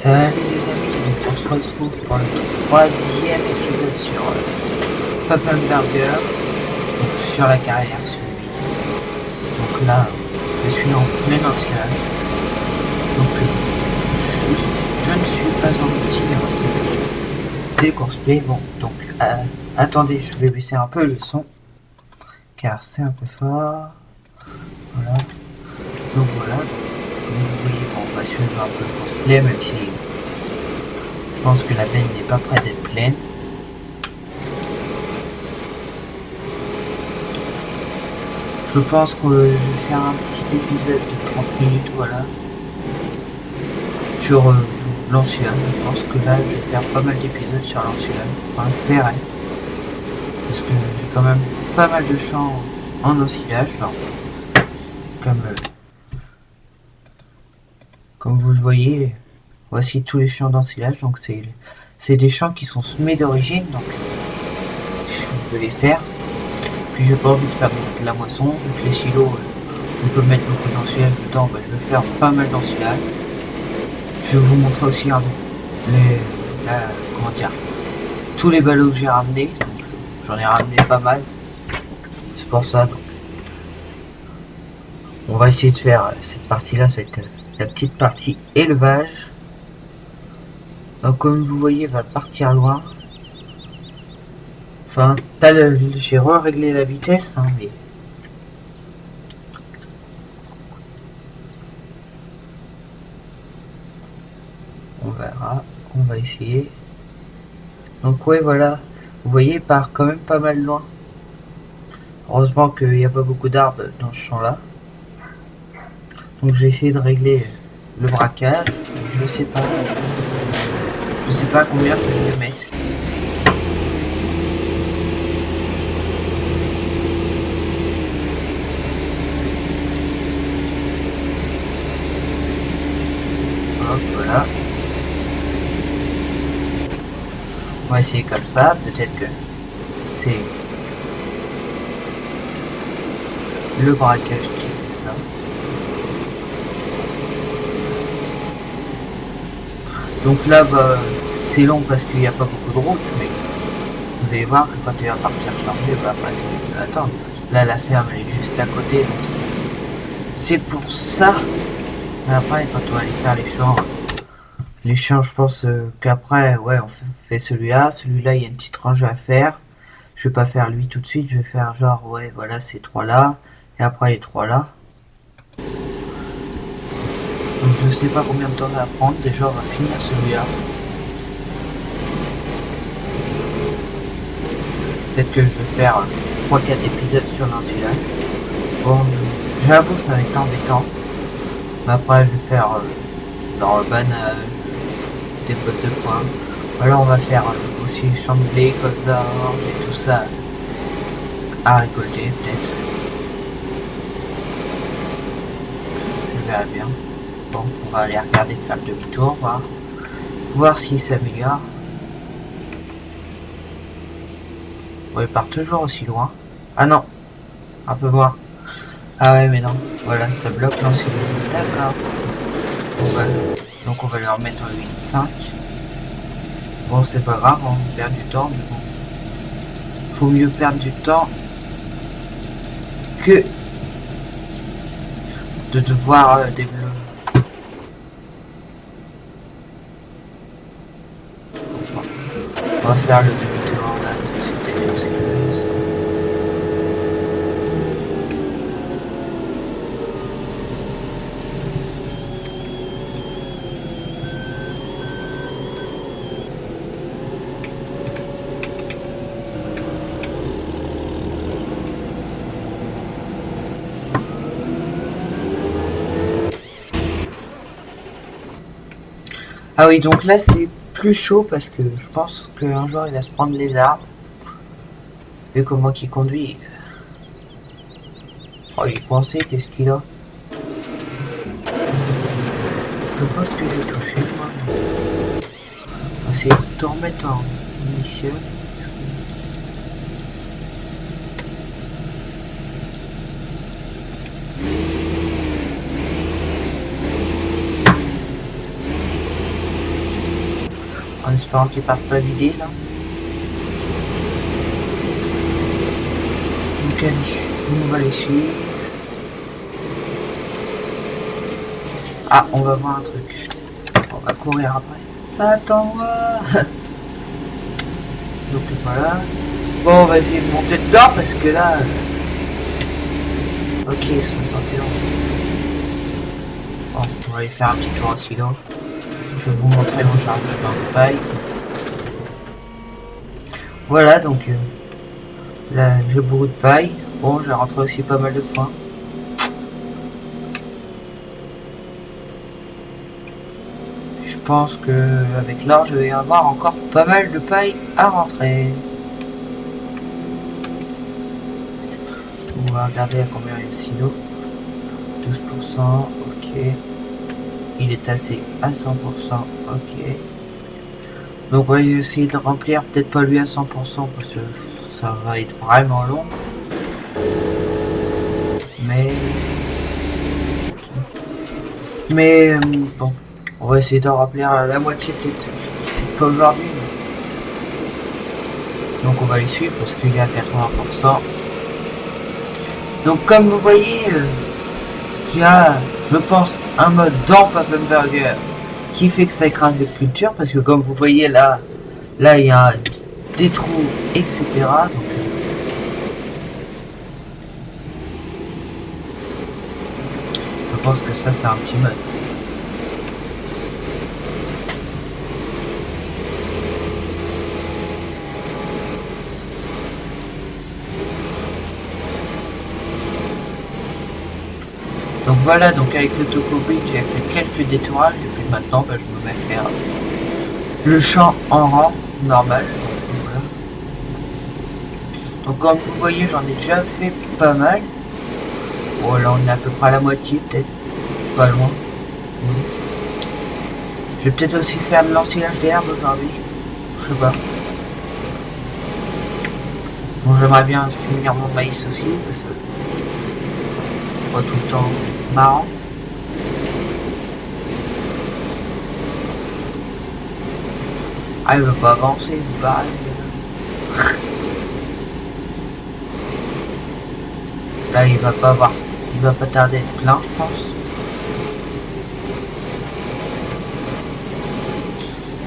Salut les amis, donc on se retrouve pour le troisième épisode sur Papa Burger, donc sur la carrière suivie. Donc là, je suis en plein ancillage, donc je ne suis pas en multi, c'est le courseplay. Bon, donc attendez, je vais baisser un peu le son, car c'est un peu fort. Voilà, donc voilà, comme vous voyez, bon, on va suivre un peu le courseplay, même si je pense que la peine n'est pas près d'être pleine. Je pense que je vais faire un petit épisode de 30 minutes, voilà, sur l'ancien. Je pense que là, je vais faire pas mal d'épisodes sur l'ancien. Enfin, je verrai. Parce que j'ai quand même pas mal de champs en ensilage. Comme vous le voyez, voici tous les champs d'ensilage. Donc, c'est des champs qui sont semés d'origine. Donc, je vais les faire. Puis, j'ai pas envie de faire de la moisson. Vu que les silos, on peut mettre beaucoup d'ensilage dedans, bah, je vais faire pas mal d'ensilage. Je vais vous montrer aussi comment dire, tous les ballots que j'ai ramenés. J'en ai ramené pas mal. C'est pour ça. Donc, on va essayer de faire cette partie-là, la petite partie élevage. Donc, comme vous voyez, va partir loin. Enfin, j'ai réglé la vitesse, hein, mais on verra. On va essayer. Donc ouais, voilà. Vous voyez, il part quand même pas mal loin. Heureusement qu'il n'y a pas beaucoup d'arbres dans ce champ-là. Donc j'ai essayé de régler le braquage. Je sais pas. Je sais pas combien je vais mettre. Hop, voilà. On va essayer comme ça. Peut-être que c'est le braquage qui fait ça. Donc là, bah, c'est long parce qu'il n'y a pas beaucoup de route, mais vous allez voir que quand il va partir charger, bah, après c'est mieux de l'attendre. Là, la ferme elle est juste à côté, donc c'est pour ça. Mais après, quand on va aller faire les champs, je pense qu'après, ouais, on fait celui-là. Celui-là, il y a une petite rangée à faire. Je vais pas faire lui tout de suite, je vais faire genre, ouais, voilà, ces trois-là, et après les trois-là. Donc je sais pas combien de temps ça va prendre, déjà on va finir celui-là. Peut-être que je vais faire 3-4 épisodes sur l'ensilage. Bon, j'avoue ça va être embêtant. Mais après je vais faire genre banage, des bottes de foin. Alors on va faire aussi champ de blé, côte d'orge et tout ça à récolter peut-être. Je verrai bien. Bon, on va aller regarder, faire le demi-tour, voir s'il s'améliore. Bon, il part toujours aussi loin. Ah non, un peu moins. Ah ouais, mais non. Voilà, ça bloque l'ensilage. D'accord. Donc on va le remettre en 8.5. Bon, c'est pas grave, on perd du temps, mais bon. Faut mieux perdre du temps que de devoir développer. On va faire le demi-tour là, Ah oui, donc là c'est plus chaud parce que je pense qu'un jour il va se prendre les arbres. Vu comment il conduit. Oh, il est coincé, qu'est-ce qu'il a? Je pense que j'ai touché moi. On va essayer de te remettre en mission. en espérant qu'il parte pas l'idée là. Donc allez, on va les suivre. Ah, on va voir un truc. On va courir après. Attends-moi. Donc voilà. Bon, on va essayer de monter dedans parce que là... Ok, 71. Bon, on va aller faire un petit tour à silo. Je vais vous montrer mon chargement de paille. Voilà, donc là j'ai beaucoup de paille. Bon, j'ai rentré aussi pas mal de foin. Je pense que avec l'or, je vais avoir encore pas mal de paille à rentrer. On va regarder à combien il y a le silo. 12%, ok. Il est tassé à 100%, ok. Donc on va essayer de remplir, peut-être pas lui à 100% parce que ça va être vraiment long. Mais bon, on va essayer de remplir la moitié peut-être. Pas aujourd'hui. Donc on va les suivre parce qu'il y a 80%. Donc comme vous voyez, il y a, je pense, un mode dans Papenburger qui fait que ça écrase les cultures parce que comme vous voyez là il y a des trous, etc. Donc, je pense que ça c'est un petit mode. Donc voilà, donc avec le Tokobi j'ai fait quelques détourages et puis maintenant je me mets à faire le champ en rang normal. Voilà. Donc comme vous voyez j'en ai déjà fait pas mal. Bon là on est à peu près à la moitié, peut-être pas loin. Je vais peut-être aussi faire de l'ensilage d'herbe aujourd'hui. Je sais pas. Bon j'aimerais bien finir mon maïs aussi parce que pas tout le temps marrant. Ah il veut pas avancer, il va là il va pas avoir. Il va pas tarder à être plein je pense.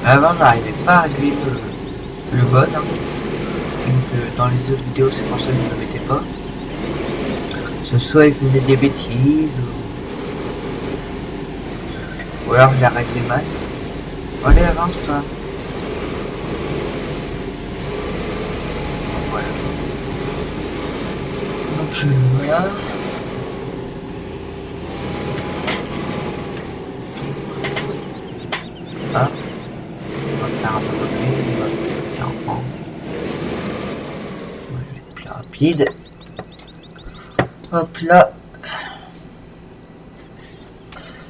Avant j'arrivais pas à régler le mode. Hein. Donc dans les autres vidéos c'est pour ça que je ne le mettais pas. Ce soit il faisait des bêtises ou alors je l'ai réglé mal. Allez avance toi. Voilà. Donc voilà. Ah. On va faire un peu de plus, on va faire un pan. On va être plus rapide. Hop là.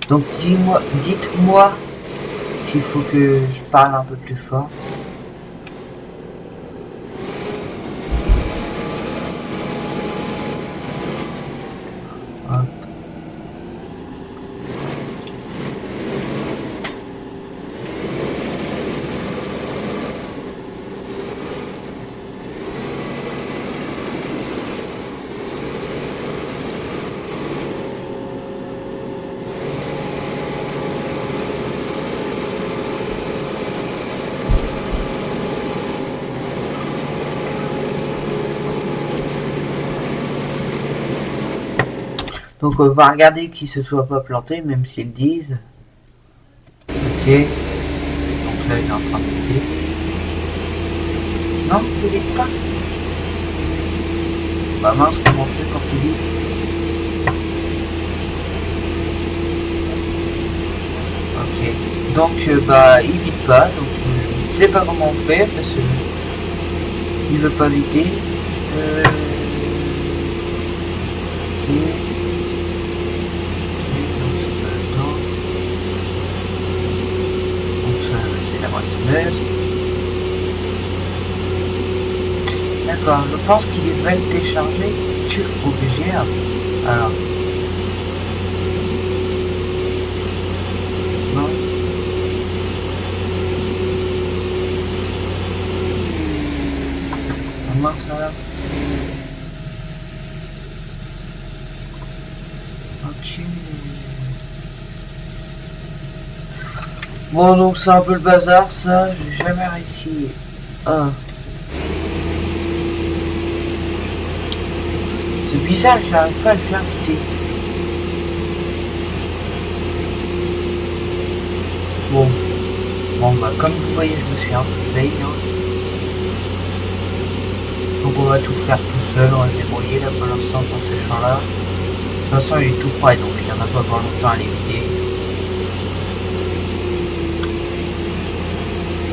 Donc dites-moi s'il faut que je parle un peu plus fort. Hop. Donc on va regarder qu'ils se soient pas plantés, même s'ils disent. Ok. Donc là il est en train de monter. Non, il est pas. Bah mince, comment on fait quand il dit. Ok. Donc bah il vide pas, donc je sais pas comment on fait parce que il veut pas vider. Ok. D'accord, je pense qu'il devrait le télécharger sur OBGA. Alors. Non. moins ça là. Ok. Bon, donc c'est un peu le bazar ça, j'ai jamais réussi. Ah. C'est bizarre, j'arrive pas à le faire quitter. Bon. Bon bah comme vous voyez, je me suis un peu veillé. Hein. Donc on va tout faire tout seul, on va se débrouiller là pour l'instant pour ces champs là. De toute façon il est tout près donc il n'y en a pas pour longtemps à les vider.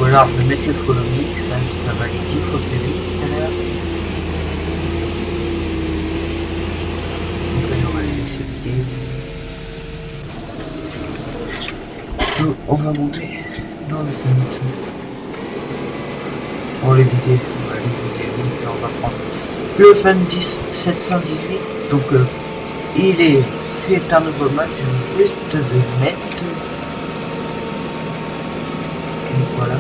Ou alors je vais mettre le follow me, ça va aller 10 fois plus vite tout à l'heure. Donc là on va le laisser vider. Donc, on va monter dans le fenêtre. On va les vider, on va les vider, et on va prendre le Fun 10 718. Donc c'est un nouveau match, je vais juste le mettre. Et voilà.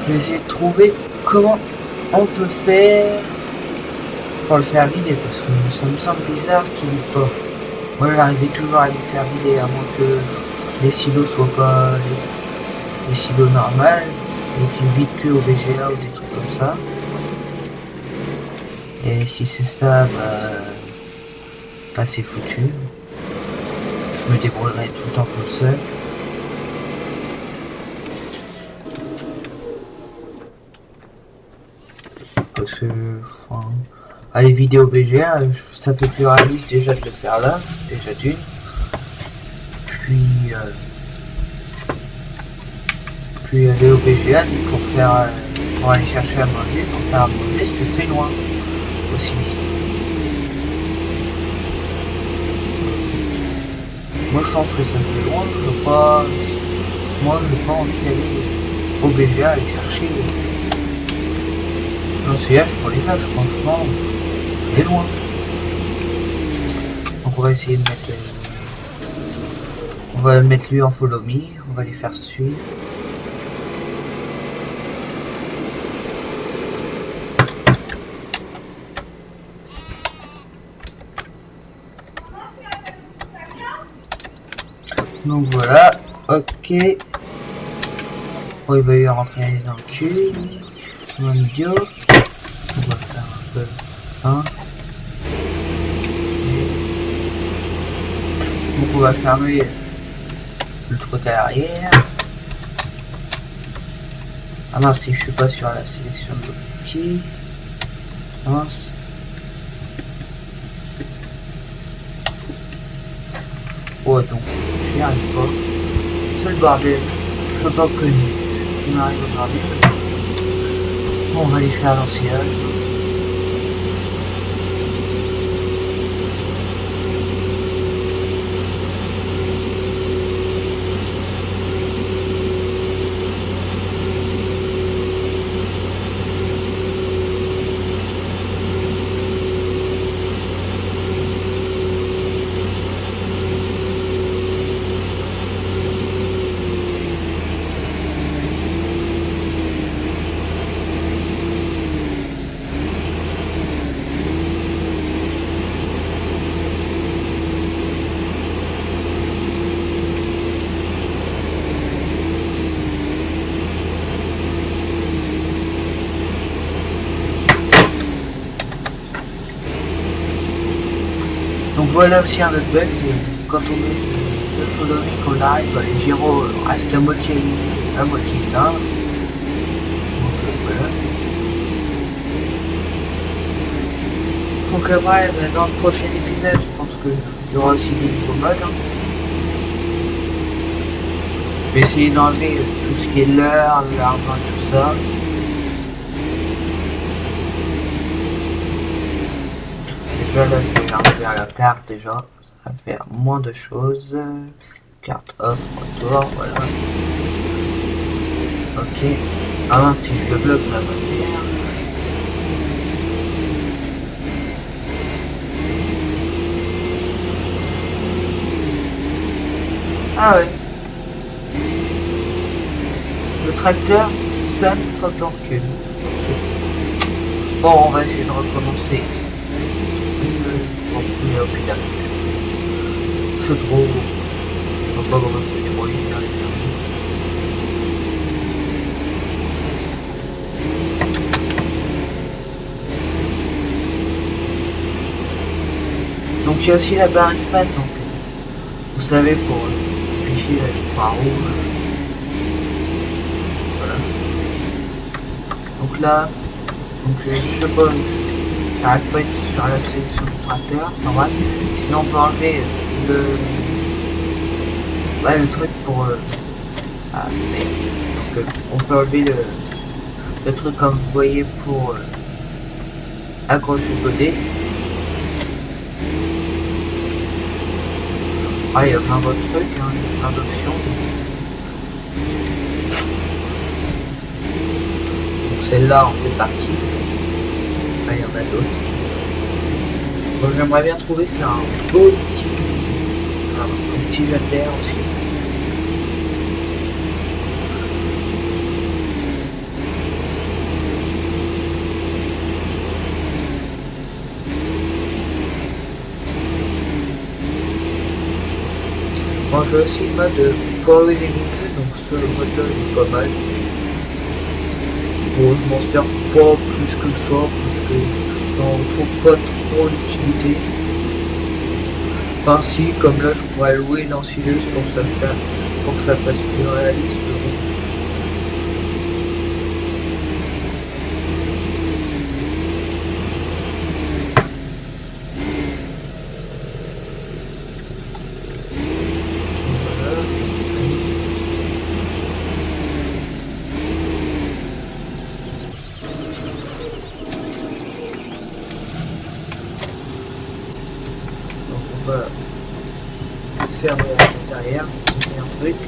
Je vais essayer de trouver comment on peut faire pour le faire vider parce que ça me semble bizarre qu'il n'est pas. Moi j'arrivais toujours à les faire vider à moins que les silos soient pas les silos normales et qu'ils vident que au BGA ou des trucs comme ça. Et si c'est ça, bah c'est foutu. Je me débrouillerai tout le temps tout seul. Parce que, enfin, les vidéos BGA, ça fait plus réaliste déjà de le faire là, déjà d'une. Puis aller au BGA pour aller chercher à manger, pour faire à manger, c'est fait loin aussi. Moi je pense que ça fait loin, moi j'ai pas envie d'aller au BGA aller chercher un CH pour les vaches, franchement, c'est loin. Donc on va essayer de mettre on va mettre lui en follow me, on va les faire suivre. Donc voilà, ok. Oh, il va y rentrer dans le cul, comme un idiot. On va faire un peu hein. Donc on va fermer le truc à l'arrière. Ah mince, si je suis pas sur la sélection de l'outil. Mince. Oh donc, j'y arrive pas. C'est le bordel. Je peux pas que ce qui m'arrive au bordel. Bon, on va les faire l'ancillage. Donc voilà aussi un autre bug, quand on met le following qu'on arrive, les gyros restent à moitié éteints. Donc voilà. Donc après, dans le prochain épisode, je pense qu'il y aura aussi des nouveaux modes. Hein. Je vais essayer d'enlever tout ce qui est l'heure, l'argent et tout ça. Déjà là, je vais enlever à la carte déjà. Ça va faire moins de choses. Carte off, retour, voilà. Ok. Ah non, si je le bloque, ça va faire. Ah ouais. Le tracteur sonne quand on recule. Bon, on va essayer de recommencer. Je pense qu'il n'y a aucune habitude. C'est trop. On va pas comment se débrouiller faire les permis. Donc il y a aussi la barre espace, donc vous savez pour afficher la barre rouge. Voilà. Donc là, je pose, j'arrête pas sur la sélection du tracteur, enfin bref. Sinon on peut enlever le truc pour donc on peut enlever le truc comme vous voyez pour accrocher le côté. Ah, il y a plein d'autres trucs, hein, il y a plein d'options. Donc celle-là en fait partie. Là, il y en a d'autres. Bon, j'aimerais bien trouver ça un beau petit jeune d'air aussi. Bon, j'ai aussi le mode Power Limiter, donc ce mode-là il est pas mal. Bon, je m'en sers pas plus que ça, parce que j'en trouve pas trop l'utilité. Enfin si, comme là je pourrais louer une ensileuse pour que ça fasse plus réaliste. Fermer à l'intérieur, c'est un truc.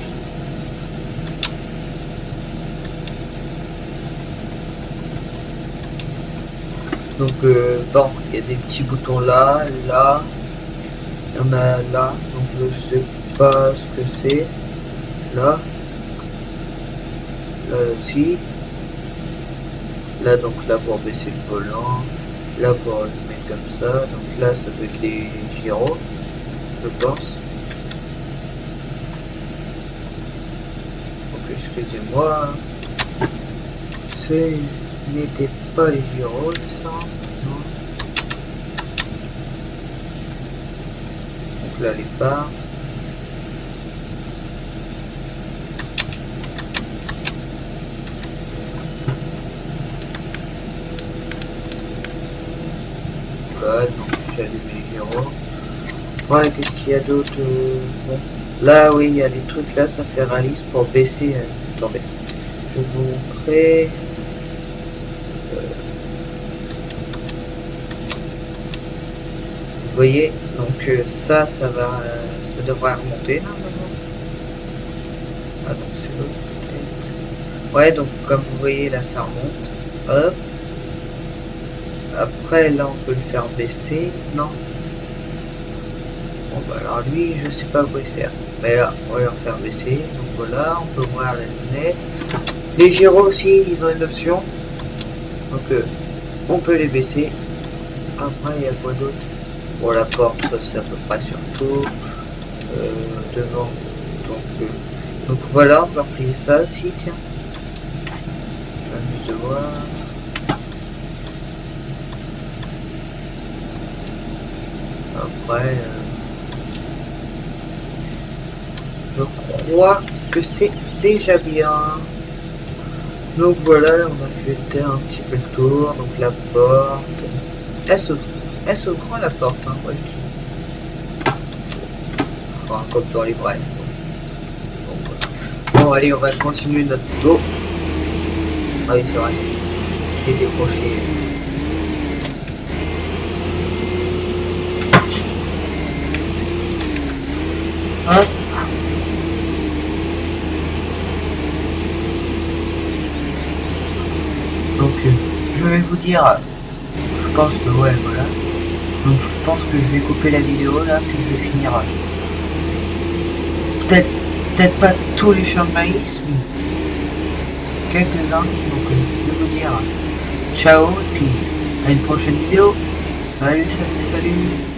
Donc bon, il y a des petits boutons là, là, il y en a là, donc je sais pas ce que c'est. Là, là aussi, là donc là pour baisser le volant, là pour le mettre comme ça, donc là ça peut être les gyros, je pense. Excusez-moi, ce n'était pas les gyros, ça, non. Donc là, les phares. Voilà, donc j'ai allumé les gyros. Ouais, qu'est-ce qu'il y a d'autre bon. Là, oui, il y a des trucs là, ça fait réaliste pour baisser. Attendez, je vais vous montrer. Vous voyez, donc ça devrait remonter normalement. Ah donc c'est l'autre peut-être. Ouais, donc comme vous voyez là, ça remonte. Hop. Après là, on peut le faire baisser. Non. Bon bah alors lui, je sais pas à quoi il sert. Mais là, on va le faire baisser. Donc voilà, on peut ouvrir la lunette. Les gyros aussi, ils ont une option. Donc on peut les baisser. Après, il y a quoi d'autre? Bon, la porte, ça c'est à peu près sur tout. Devant. Donc voilà, on va replier ça aussi, tiens. Je viens juste de voir. Après, je crois que c'est déjà bien. Donc voilà, on a fait un petit peu le tour. Donc la porte, elle s'ouvre grand la porte, hein, ouais. Enfin, comme dans les vrais. Bon, allez, on va continuer notre tour. Ah oui, c'est vrai. J'ai décroché. Hein? Donc, je vais vous dire, je pense que ouais, voilà. Donc, je pense que je vais couper la vidéo là, puis je vais finir. Peut-être pas tous les champs de maïs, mais quelques-uns qui m'ont connu. Je vais vous dire ciao et puis à une prochaine vidéo. Salut, salut, salut.